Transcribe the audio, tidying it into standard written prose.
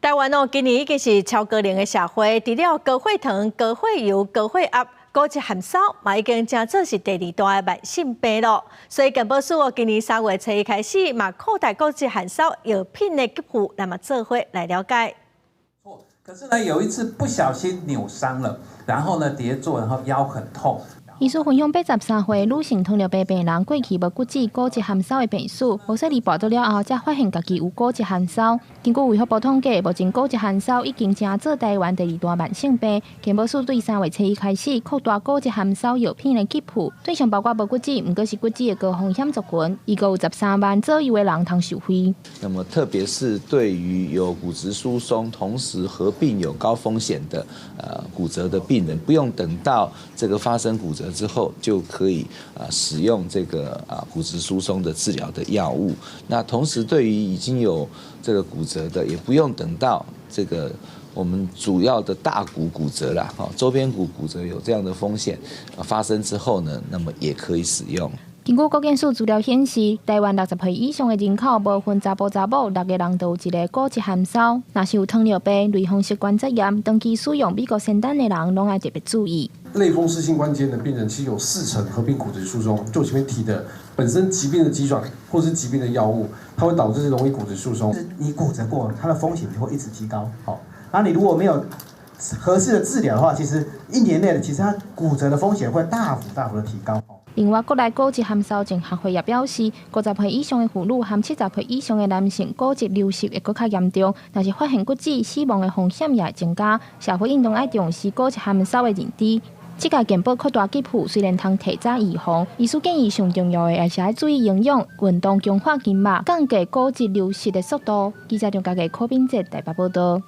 台湾今年已经是超高龄的社会，除了高血糖、高血油、高血压、高脂含烧，嘛已经正做是第二大的慢性病咯。所以健保署今年3月初一开始，嘛扩大高脂含烧药品的给付，那么做伙来了解。可是呢，有一次不小心扭伤了，然后呢跌坐，然后腰很痛。医师分享83岁女性糖尿病病人过去无骨质高脂含烧的病史，无说离报道了后，才发现家己有高脂含烧。经过卫福部统计，目前高脂含烧已经成做台湾第2大慢性病。健保署对3月初一开始扩大高脂含烧药品的给付，对象包括无骨质，毋过是骨质的高风险族群，一共有13万左右的人通受惠。那么，特别是对于有骨质疏松，同时合并有高风险的骨折的病人，不用等到这个发生骨折之后，就可以使用这个骨质疏松的治疗的药物。那同时，对于已经有这个骨折的，也不用等到这个我们主要的大骨骨折啦，周边骨骨折有这样的风险发生之后呢，那么也可以使用。经过国健署资料显示，台湾60岁以上的人口，无分查甫查某，6个人都有一个高脂含烧。若是有糖尿病、类风湿关节炎、长期使用美国仙丹的人，拢要特别注意。类风湿性关节的病人，其实有40%合并骨质疏松。就前面提的，本身疾病的机转或是疾病的药物，它会导致容易骨质疏松。你骨折过，它的风险就会一直提高。好，然后你如果没有合适的治疗的话，其实1年内其实它骨折的风险会大幅的提高。另外，国内高脂含烧症学会也表示，50岁以上的妇女和70岁以上的男性骨质流失会更加严重。若是发现骨质，死亡的风险也会增加。社会运动要重视高脂含烧的认知。这个健保扩大给付，虽然通提早预防，医师建议上重要的还是要注意营养、运动、强化筋膜，降低骨质流失的速度。记者张家嘅柯秉哲台北报道。